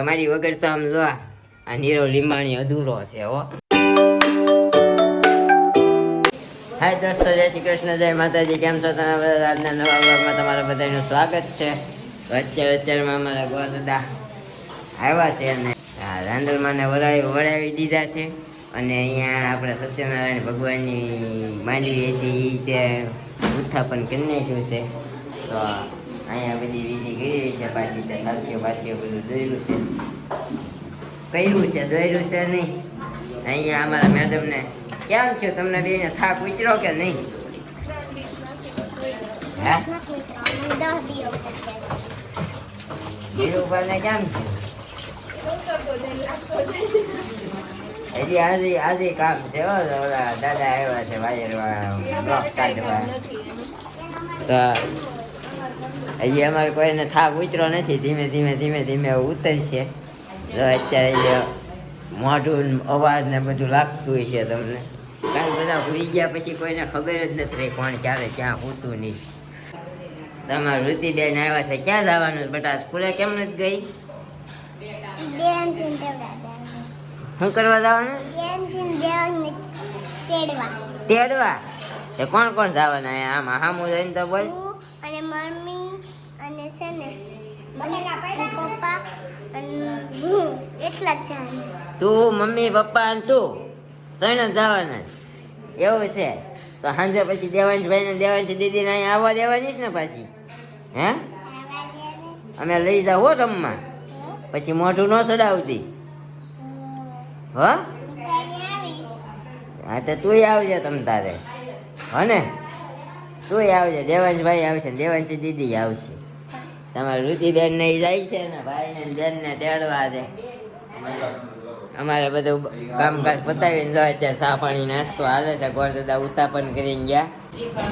તમારી વગર તો આમ જો આ નીરવ લીંબાણી અધૂરો છે હો. હાય દોસ્તો, જય શ્રી કૃષ્ણ, જય માતાજી. કેમ છો તમે બધા? આજના નવા બ્લોગમાં તમારા બધાનું સ્વાગત છે. અત્યારમાં અમારા ગોરદાદા આવ્યા છે અને રાંદલમાને વળાવી દીધા છે. અને અહીંયા આપણે સત્યનારાયણ ભગવાનની માંડવી હતી તે ઉત્થાપન કરી નાખ્યું છે. તો અહીંયા બધી વિધિ કરી રહી છે. પાછી તે સાથીઓ બધું દોર્યું છે નહીં. અહીંયા અમારા મેડમને કેમ છે? તમને બેને થાક ઉતર્યો કે નહીં? હે ધીરુભાઈને કેમ છે? હજી આજે કામ છે. ઓલા દાદા આવ્યા છે વાયર કાઢવા. તો હજી અમારે કોઈને થાક ઉતરો નથી. ધીમે ધીમે ઉતરશે. જો અત્યારે મોઢું અવાજ ને બધું લાગતું હોય છે તમને. કાલ બધા ભૂલી ગયા પછી કોઈને ખબર જ નથી રહી કોણ ક્યારે ક્યાં હોતું નહીં. તમારે ઋતિબેન આવ્યા છે. ક્યાં જવાનું બેટા? સ્કૂલે કેમ નથી ગઈ? શું કરવા જવાનું? તેડવા. એ કોણ જવાના? આમાં હામું જઈને તો બોલ. અને મમ્મી અને છે ને પપ્પા અને હું એટલા જ જવાના. તું, મમ્મી, પપ્પા અને તું ત્રણ જ જવાના એવું છે. તો સાંજે પછી દેવાંશભાઈ ને દેવાંશી દીદી ને અહીંયા આવવા દેવાની છે ને પાછી? હે અમે લઈ જાવ હો રમવા. પછી મોઢું ન ચડાવતી હો. હા તો તુંય આવજે તમ તારે. હો ને, તુંય આવજે. દેવાંશભાઈ આવશે, દેવાંશી દીદી આવશે. તમારે ઋતિબેન ને જાય છે ને ભાઈ ને બેન ને તેડવા દે. અમારે બધું કામકાજ પતાવીને જો અત્યારે ચા પાણી નાસ્તો હાલે છે. ગોરદાદા ઉત્થાપન કરીને ગયા.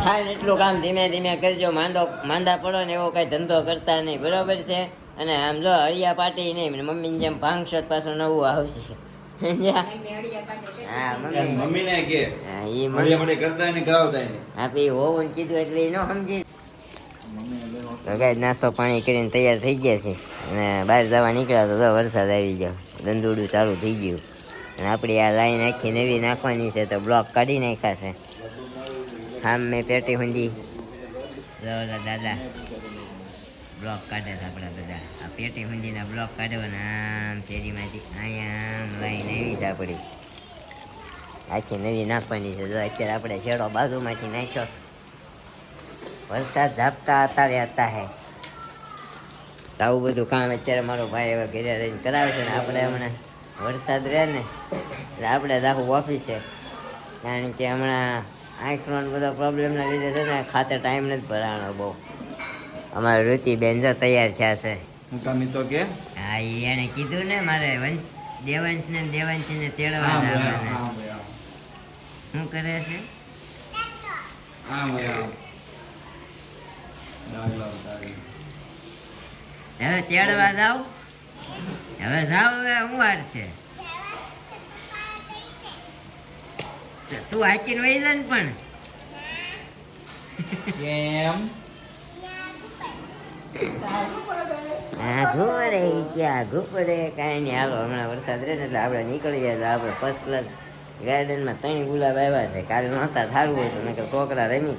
થાય ને એટલું કામ ધીમે કરજો. માંદા પડો ને એવો કઈ ધંધો કરતા નહીં, બરોબર છે? અને આમ જો હળિયા પાટી નહીં. મમ્મીની જેમ પાંચસો પાછું નવું આવશે. હા મમ્મી ને કે હોવું કીધું એટલે એ ન સમજી. નાસ્તો પાણી કરીને તૈયાર થઈ ગયા છે અને બહાર જવા નીકળ્યા તો વરસાદ આવી ગયો. દંદુડું ચાલુ થઈ ગયું. અને આપણી આ લાઈન આખી નવી નાખવાની છે તો બ્લોક કાઢી નાખ્યા છે. આમ મેં પેટી હુંદી દાદા બ્લોક કાઢે છે આપણા બધા. આ પેટી હુંદીના બ્લોક કાઢવાના આમ શેરીમાંથી અહીંયા આમ લાઈન આવી છે આપણી આખી નવી નાખવાની છે. જો અત્યારે આપણે છેડો બાજુમાંથી નાખ્યો છે. વરસાદ ઝાપટા હતા હે. તો આવું બધું કામ અત્યારે મારો ભાઈ હવે ઘરે રહીને કરાવે છે. ને આપણે હમણાં વરસાદ રહે ને એટલે આપણે આખું ઓફિસ છે. કારણ કે હમણાં આંખનો બધો પ્રોબ્લેમના લીધે છે ને ખાતે ટાઈમ નથી ભરાણો બહુ. અમારે ઋતિબેન જો તૈયાર થયા છે. હા એને કીધું ને મારે દેવાંશ ને તેડવા જવાના. શું કરે છે? હવે તેડવા જાવ. હવે જાવ. હવે હું વાર છે? તું હાકીને વહી જા ને. પણ આઘું પડે કાંઈ નહીં. હાલો હમણાં વરસાદ રહે ને એટલે આપણે નીકળી જાય. આપણે ફર્સ્ટ ક્લાસ ગાર્ડનમાં 3 ગુલાબ આવ્યા છે. કાલે નહોતા સારું હોય તો નકર છોકરા રમીને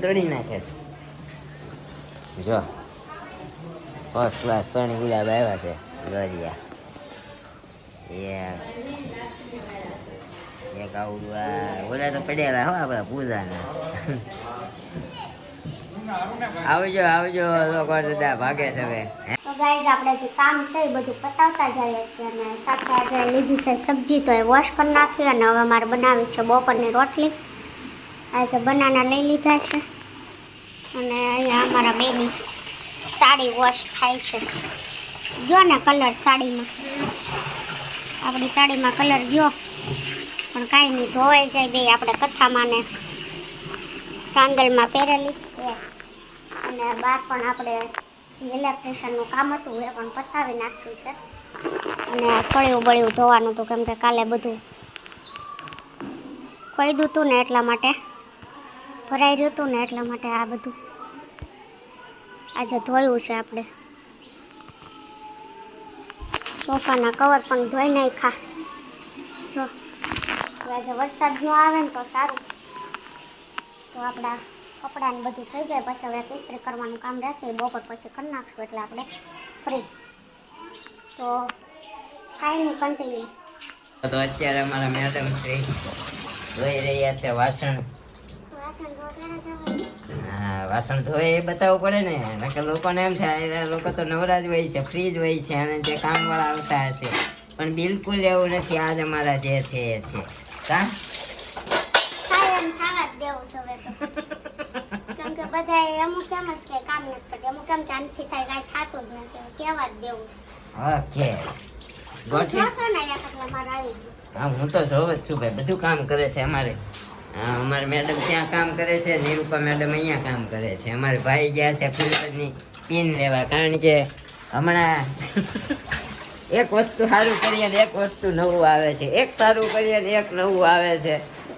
તોડી નાખે. જો ફર્સ્ટ ક્લાસ 3 ગુલાબ આવ્યા છે. ગરિયા એક આવું ઓલા તો પડેલા હો આપણા પૂજાના. આવજો લોકો દાદા ભાગે છે હવે. તો ગાઈઝ આપણે જે કામ છે એ બધું પતાવતા જઈએ છીએ. અને સાથે આજે લીધી છે સબ્જી તો એ વોશ કરી નાખી. અને હવે મારે બનાવી છે બપોરની રોટલી. આજે બનાના લઈ લીધા છે. અને અહીંયા અમારા બેની સાડી વોશ થાય છે. ગયો ને કલર સાડીમાં, આપણી સાડીમાં કલર ગયો પણ કાંઈ નહીં, ધોવાઈ જાય. બે આપણે કથામાં ને કાંદલમાં પહેરેલી. અને બહાર પણ આપણે જે ઇલેક્ટ્રિશિયનનું કામ હતું એ પણ પતાવી નાખ્યું છે. અને ફળિયું ધોવાનું હતું કેમ કે કાલે બધું ખોઈદું હતું ને એટલા માટે, ભરાઈ રહ્યું હતું ને એટલા માટે આ બધું આજે ધોયું છે આપણે. સોફાના કવર પણ ધોઈ નાખ્યા. જો હવે આજે વરસાદ ન આવે ને તો સારું, તો આપણા કપડાં ને બધું થઈ જાય. પછી હવે ઇસ્ત્રી કરવાનું કામ રહેશે, બપોર પછી કરી નાખશું એટલે આપણે ફ્રી. તો કાંઈ નહીં, કન્ટિન્યુ. તો અત્યારે અમારા મેડમ શ્રી ધોઈ રહ્યા છે વાસણ. હા, વાસણ ધોઈ એ બતાવવું પડે ને, નકર લોકોને એમ થાય લોકો તો નવરા જ હોય છે, ફ્રી જ હોય છે અને જે કામવાળા આવતા હશે, પણ બિલકુલ એવું નથી. આજ અમારા જે છે એ છે કા કેમ કે બધા અમુક એમ જ કે કામ નથી કરતી, અમુક એમ કે આનથી થાય કાંઈ થતું જ નથી, કેવા જ દેવું. ઓકે ગોઠવી. હા, હું તો જોઉં જ છું ભાઈ, બધું કામ કરે છે અમારે. અમારે મેડમ ત્યાં કામ કરે છે, નિરૂપા મેડમ અહીંયા કામ કરે છે. અમારે ભાઈ ગયા છે ફિલ્ટરની પિન લેવા, કારણ કે હમણાં એક વસ્તુ સારું કરીએ ને એક વસ્તુ નવું આવે છે, એક સારું કરીએ ને એક નવું આવે છે.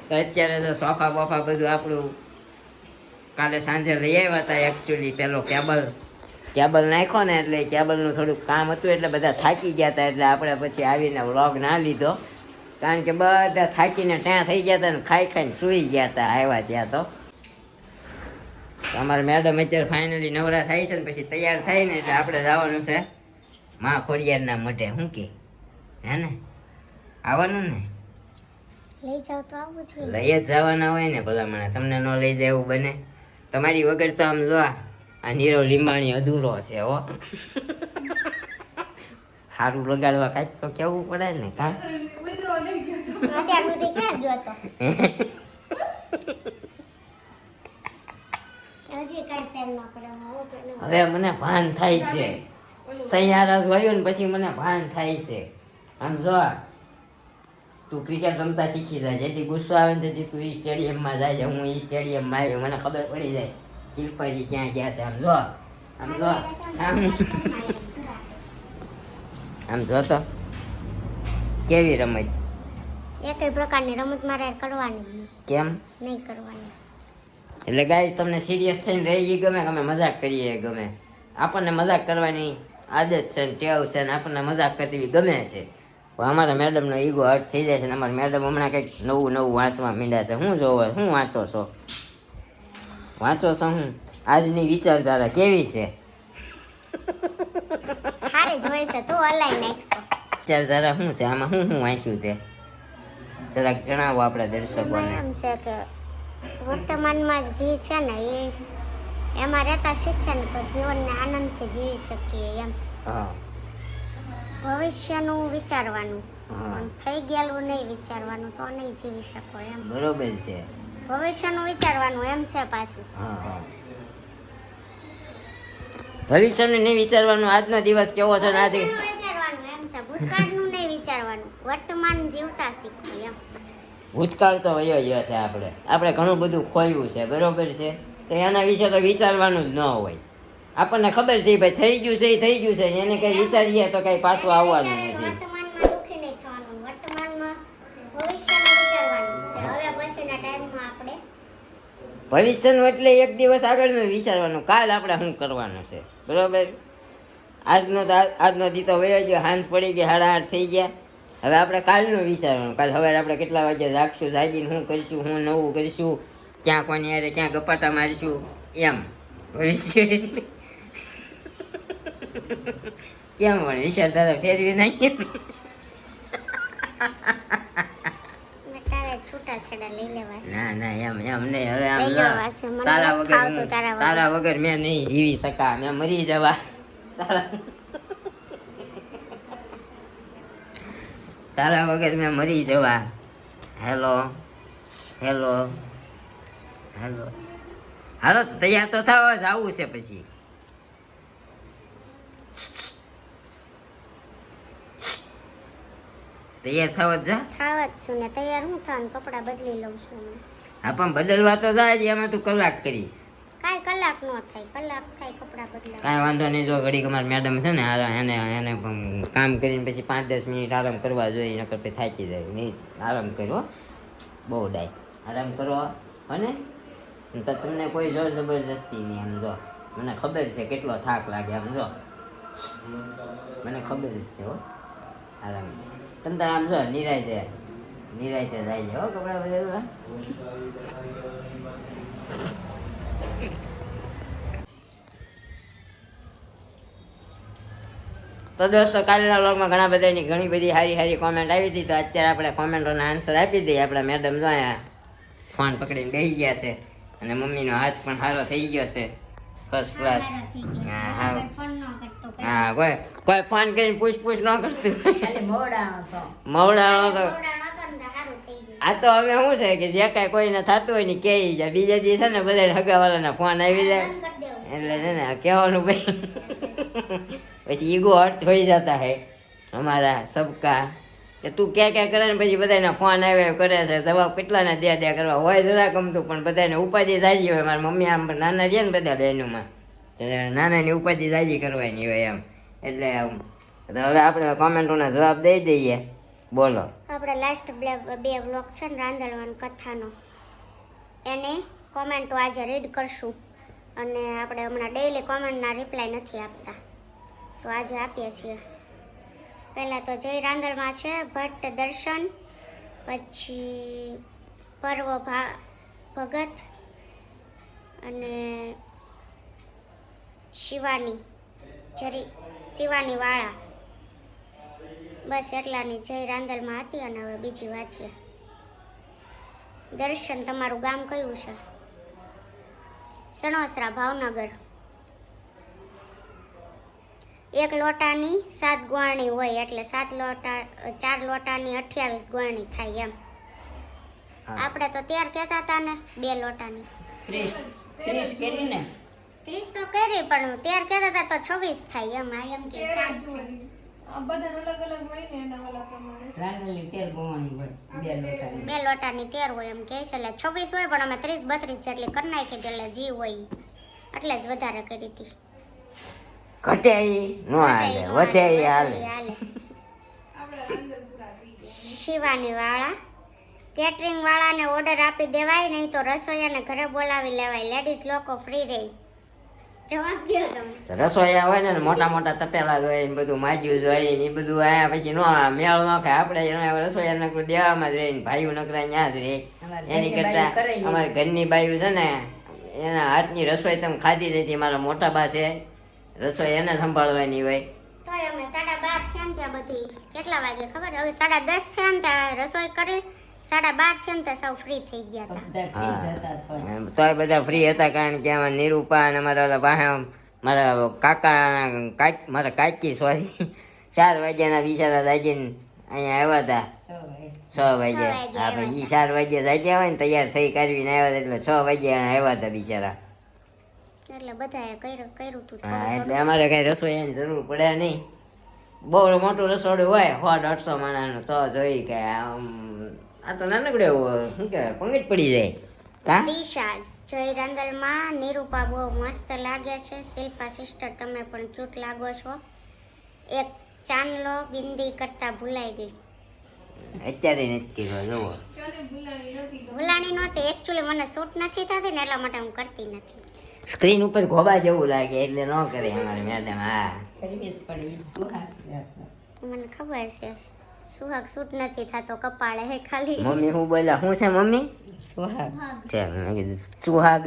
તો અત્યારે તો સોફા બોફા બધું આપણું કાલે સાંજે લઈ આવ્યા હતા. એકચ્યુઅલી પેલો કેબલ નાખ્યો ને એટલે કેબલનું થોડુંક કામ હતું, એટલે બધા થાકી ગયા હતા. એટલે આપણે પછી આવીને વ્લોગ ના લીધો, કારણ કે બધા થાકીને ત્યાં થઈ ગયા હતા ને ખાઈ ખાઈને સૂઈ ગયા હતા આવ્યા ત્યાં. તો અમારા મેડમ અત્યારે ફાઇનલી નવરા થાય છે ને પછી તૈયાર થાય ને એટલે આપણે જવાનું છે માં ખોડિયારના મઢે. શું કે હે ને આવવાનું ને? લઈ જાવ તો આવું જોઈએ. લઈ જ જવાના હોય ને ભલામણા, તમને ન લઈ જાય એવું બને? તમારી વગર તો આમ જો આ નીરવ લીંબાણી અધૂરો છે હો. સારું લગાડવા કાંઈક તો કેવું પડે ને કા. હવે મને ભાન થાય છે, સૈયારા જોયું ને પછી મને ભાન થાય છે. આમ જો તું ક્રિકેટ રમતા શીખી જાય, જેથી ગુસ્સો આવે ને તેથી તું ઈ સ્ટેડિયમમાં જાય છે, હું ઈ સ્ટેડિયમમાં આવ્યો, મને ખબર પડી જાય શિલ્પાજી ક્યાં ગયા છે. આમ જો આમ જો તો કેવી રમત. એકેય પ્રકારની રમત મારે કરવાની નહીં. કેમ નહીં કરવાની? એટલે ગાઈસ તમને સિરિયસ થઈને રહી ગમે, અમે મજાક કરીએ ગમે, આપણને મજાક કરવાની આદત છે ને ટેવ છે ને આપણને મજાક કરવી ગમે છે. અમારા મેડમનો ઈગો હર્ટ થઈ જાય છે ને અમારા મેડમ હમણાં કંઈક નવું વાંચવા માંડ્યા છે. શું જોવો, શું વાંચો છો? હું આજની વિચારધારા કેવી છે? સારી જ હોય છે, તું હલાઈ નાખશો. વિચારધારા શું છે આમાં? શું વાંચ્યું તે જરાક જણાવો આપણા દર્શકોને. એમ છે કે વર્તમાનમાં જે છે ને એમાં રહેતા શીખે ને તો જીવનને આનંદથી જીવી શકીએ એમ. હા, ભવિષ્યનું વિચારવાનું, હા. પણ થઈ ગયેલું નહીં વિચારવાનું, તો નહીં જીવી શકો એમ. બરોબર છે. ભવિષ્યનું વિચારવાનું એમ છે પાછું. હા હા, ભવિષ્યનું નહીં વિચારવાનું. આજનો દિવસ કેવો છે ને આજે વિચારવાનું એમ છે, ભૂતકાળનું નહીં વિચારવાનું, વર્તમાન જીવતા શીખવું એમ. ભૂતકાળ તો વયો ગયો છે, આપણે ઘણું બધું ખોયું છે, બરોબર છે, તો એના વિશે તો વિચારવાનું જ ન હોય. આપણને ખબર છે ભાઈ થઈ ગયું છે એ થઈ ગયું છે, એને કંઈ વિચારીએ તો કંઈ પાછું આવવાનું નથી. વર્તમાનમાં દુઃખી નહીં થવાનું, વર્તમાનમાં ભવિષ્યનું વિચારવાનું. હવે પછીના ટાઈમમાં આપણે ભવિષ્યનું એટલે એક દિવસ આગળનું વિચારવાનું, કાલ આપણે શું કરવાનું છે, બરોબર. આજનો દી તો વયો ગયો, સાંજ પડી ગઈ, 8:30 થઈ ગયા. હવે આપણે કાલનું વિચારવાનું, કાલ સવારે આપણે કેટલા વાગે જાગશું, જાગીને શું કરીશું, શું નવું કરીશું, ક્યાં કોની યારે ક્યાં ગપાટા મારીશું એમ. ભવિષ્ય કેમ પણ વિચારધારા ફેરવી નાખીએ. ના ના એમ નહીં. હવે આમ તારા વગર મેં નહીં જીવી શકા, મેં મરી જવા. તારા વગર મેં મરી જવા. હેલો હાલો તૈયાર તો થાવ, આવું છે પછી. તૈયાર થાવ જ જા. થાવ જ છું ને, તૈયાર હું થવાનું, કપડાં બદલી લઉં છું. હા પણ બદલવા તો જાય જ, એમાં તું કલાક કરીશ. કાંઈ કલાક ન થાય, કલાક થાય કપડાં બદલા. કાંઈ વાંધો નહીં. જો ઘડીક અમારી મેડમ છે ને એને કામ કરીને પછી 5-10 મિનિટ આરામ કરવા જોઈએ, નકર પછી થાકી જાય. નહીં આરામ કરો, બહુ ડાય આરામ કરો. અને તો તમને કોઈ જોર જબરજસ્તી નહીં. આમ જો મને ખબર છે કેટલો થાક લાગે, આમ જો મને ખબર જ છે હો. આરામ તમે તો આમ જો નિરાયતે જાય છે હો કપડા બદલવા. તો દોસ્તો કાલના વ્લોગમાં ઘણી બધી સારી કોમેન્ટ આવી હતી. તો અત્યારે આપણે કોમેન્ટોના આન્સર આપી દઈએ. આપણા મેડમ જો અહીંયા ફોન પકડીને બેસી ગયા છે અને મમ્મીનો હાથ પણ સારો થઈ ગયો છે, ફર્સ્ટ ક્લાસ. હા કોઈ ફોન કરીને પૂછ ન કરતું, મવડાનો તો. આ તો હવે શું છે કે જે કાંઈ કોઈને થતું હોય ને કહી જાય. બીજા દિવસ છે ને બધા હગાવાળાના ફોન આવી જાય એટલે છે ને કહેવાનું ભાઈ પછી ઈગો હર્ટ થઈ જતા હે અમારા સબકા કે તું ક્યાં કરે ને પછી બધાના ફોન આવ્યા કરે છે, જવાબ કેટલાને દે કરવા હોય જરા ગમતું પણ બધાને ઉપાધિ જાજી હોય. મારા મમ્મી આમ નાના રહ્યા ને બધા બહેનોમાં નાનાની ઉપાધિ જાજી કરવાની હોય એમ. એટલે હવે આપણે કોમેન્ટોના જવાબ દઈ દઈએ. બોલો. આપણે લાસ્ટ બે બ્લોગ છે ને રાંધણવાની કથાનો, એને કોમેન્ટો આજે રીડ કરશું અને આપણે હમણાં ડેઈલી કોમેન્ટના રિપ્લાય નથી આપતા તો આજે આપીએ છીએ. પહેલાં તો જય રાંદલમાં છે ભટ્ટ દર્શન, પછી પર્વ ભગત અને શિવાની વાળા. બસ એટલાની જય રાંદલમાં હતી અને હવે બીજી વાંચીએ. દર્શન તમારું ગામ કયું છે? સણોસરા, ભાવનગર. 1 લોટાની 7 ગોળણી હોય એટલે 4 લોટાની 28 ગોળણી થાય એમ. આપણે તો ત્યાર કહેતા હતા ને 2 લોટાની 30 કરી ને 30 તો કરી પણ ત્યાર કહેતા હતા તો 26 થાય એમ. આ એમ કે 7 બધા અલગ હોય ને એના ઓલા પ્રમાણે રાંધણની 13 ગોળણી હોય, 2 લોટાની 13 હોય એમ કહે છે એટલે 26 હોય પણ અમે 30-32 જેટલી કરી નાખી એટલે જી હોય એટલે જ વધારે કરી હતી. ઘટે નો હાલે, વધે હાલે. શિવાની વાળા, કેટરિંગ વાળાને ઓર્ડર આપી દેવાય નહીં તો રસોઈયાને ઘરે બોલાવી લેવાય, લેડીઝ લોકો ફ્રી રહી. જવાબ દો તમે. રસોઈયા હોય ને મોટા તપેલા હોય ને બધું માજ્યું હોય ને એ બધું આયા પછી નો મેળ ન ખાય. આપણે રસોઈયા નકરું દેવામાં જ રહે ને ભાઈઓ નકરા ત્યાં જ રહે. એની કરતા અમારી ઘરની બાઈઓ છે ને એના હાથની રસોઈ તમે ખાધી નથી. મારા મોટા બા છે રસોઈ એને સંભાળવાની હોય. તોય અમે 12:30 થયા ને ત્યાં બધી કેટલા વાગે ખબર? હવે 10:30 થયા ને ત્યાં રસોઈ કરી, 12:30 થયા ને ત્યાં સૌ ફ્રી થઈ ગયા હતા. તોય બધા ફ્રી હતા કારણ કે આમાં નિરૂપા અને મારા પાસે મારા કાકી સોરી 4 વાગ્યાના બિચારા જાગીને અહીંયા આવ્યા હતા 6 વાગ્યા. હા ભાઈ 4 વાગ્યા જાગ્યા હોય ને તૈયાર થઈ કરવીને આવ્યા એટલે 6 વાગ્યા આવ્યા હતા બિચારા. એટલે બધાએ કર્યું હતું. હા એટલે અમારે કઈ રસોઈની જરૂર પડે નહીં. બહુ મોટું રસોડું હોય 100-150 માણાનું તો જોઈ કે આ તો નાનકડે શું કહેવાય પંગજ પડી જાય. દિશા, જય રાંદલમાં નિરૂપા બહુ મસ્ત લાગે છે. શિલ્પા સિસ્ટર તમે પણ ક્યુટ લાગો છો. એક ચાંદલો બિંદી કરતા ભૂલાઈ ગઈ. અત્યારે નથી કીધું જોવો. ભૂલાણી નહોતી એકચ્યુઅલી મને શૂટ નથી થતી ને એટલા માટે હું કરતી નથી. સ્ક્રીન ઉપર ગોબા જેવું લાગે એટલે ન કરે અમારે મેડમ. હા મને ખબર છે સુહાગ શૂટ નથી થતો કપાળે હે ખાલી. મમ્મી હું બોલ્યા શું છે મમ્મી? સુહાગ છે મેં કીધું સુહાગ.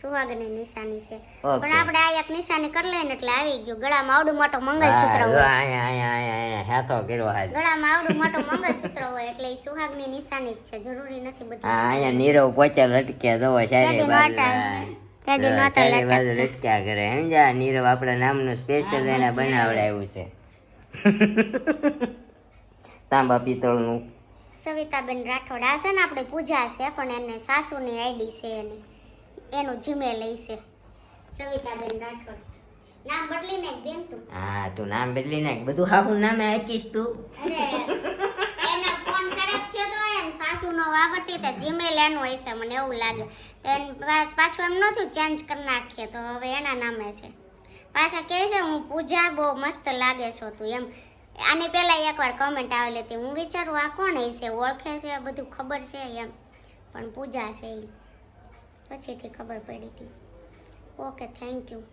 સુહાગની નિશાની છે. Okay. પણ આપણે આ એક નિશાની કરી લઈએ ને એટલે આવી ગયું. ગળામાં આવડું મોટો મંગળસૂત્ર હોય. અહીંયા હાથો કર્યો હાથ. ગળામાં આવડું મોટો મંગળસૂત્ર હોય એટલે એ સુહાગની નિશાની જ છે. જરૂરી નથી બધું. હા અહીંયા નીરવ પોચા લટક્યા દો ચારે બાજુ લટક્યા કરે સમજા. નીરવ આપણા નામનું સ્પેશિયલ એને બનાવડાવ્યું છે તાંબા પિત્તળનું. સવિતાબેન રાઠોડ આ છે ને આપણે પૂજા છે પણ એને સાસુની આઈડી છે એનું જીમેલ છે સવિતાબેન રાઠોડ. નામ બદલી નાખ બેન તું. હા તું નામ બદલી નાખ. બધું હાહુ નામે આકીશ તું. અરે એનો ફોન ખરાબ થયો તો એમ સાસુનો વાવટી તો જીમેલ એનું હશે મને એવું લાગે. પાછું એમ નહોતું ચેન્જ કરી નાખીએ તો હવે એના નામે છે. પાછા કહે છે હું પૂજા બહુ મસ્ત લાગે છો તું એમ. આની પહેલાં એકવાર કમેન્ટ આવેલી હતી. હું વિચારું આ કોણ હશે, ઓળખે છે, બધું ખબર છે એમ પણ પૂજા છે એ પછીથી ખબર પડી હતી. Okay thank you.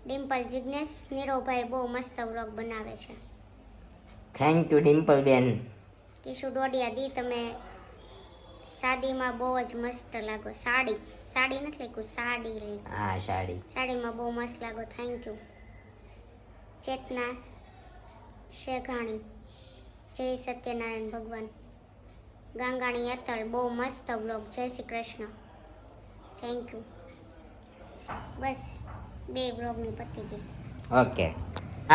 Dimple Jignesh નીરવભાઈ બહુ મસ્ત વ્લોગ બનાવે છે. થેન્ક યુ ડિમ્પલ બેન. કિશુ ડોડિયા દી તમે સાડીમાં બહુ જ મસ્ત લાગો. સાડી નથી લખ્યું, સાડી લખ્યું. હા સાડી. સાડીમાં બહુ મસ્ત લાગો. Thank you. ચેતના શેઘાણી જય સત્યનારાયણ ભગવાન. ગાંગાણી અતલ બહુ મસ્ત blog. Jay Shri Krishna. Thank you. બસ 2 બ્લોગની પતી ગઈ. ઓકે,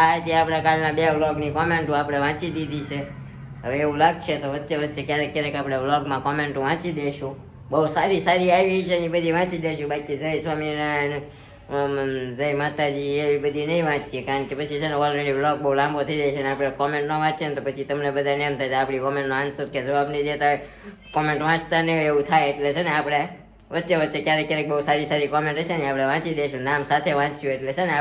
આ જે આપણે કાલના 2 વ્લોગની કોમેન્ટો આપણે વાંચી દીધી છે. હવે એવું લાગશે તો વચ્ચે વચ્ચે ક્યારેક આપણે વ્લોગમાં કોમેન્ટો વાંચી દઈશું. બહુ સારી સારી આવી છે ને બધી વાંચી દઈશું. બાકી જય સ્વામિનારાયણ, જય માતાજી એવી બધી નહીં વાંચીએ, કારણ કે પછી છે ને ઓલરેડી વ્લોગ બહુ લાંબો થઈ જાય છે ને આપણે કોમેન્ટ ન વાંચીએ ને તો પછી તમને બધાને એમ થાય કે આપણી કોમેન્ટનો આન્સર કે જવાબ નહીં દેતા હોય, કોમેન્ટ વાંચતા નહીં હોય એવું થાય. એટલે છે ને આપણે વચ્ચે વચ્ચે ક્યારેક બહુ સારી સારી કોમેન્ટ હશે ને આપણે વાંચી દઈશું, નામ સાથે વાંચ્યું. એટલે છે ને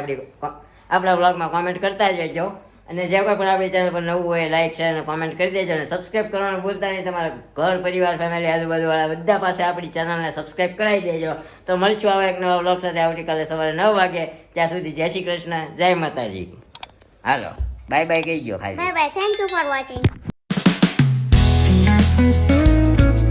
આપણા વ્લોગમાં કોમેન્ટ કરતા જ રહેજો. અને જે કોઈ પણ આપણી ચેનલ પર નવું હોય લાઈક શેર અને કોમેન્ટ કરી દેજો. અને સબસ્ક્રાઈબ કરવાનું ભૂલતા નહીં. તમારા ઘર પરિવાર ફેમિલી આજુબાજુવાળા બધા પાસે આપણી ચેનલને સબસ્ક્રાઈબ કરાવી દેજો. તો મળશું આવા એક નવા વ્લોગ સાથે આવતીકાલે સવારે 9 વાગે. ત્યાં સુધી જય શ્રી કૃષ્ણ, જય માતાજી. હાલો બાય બાય કહી ગયો ખાલી. Bye bye. Thank you for watching.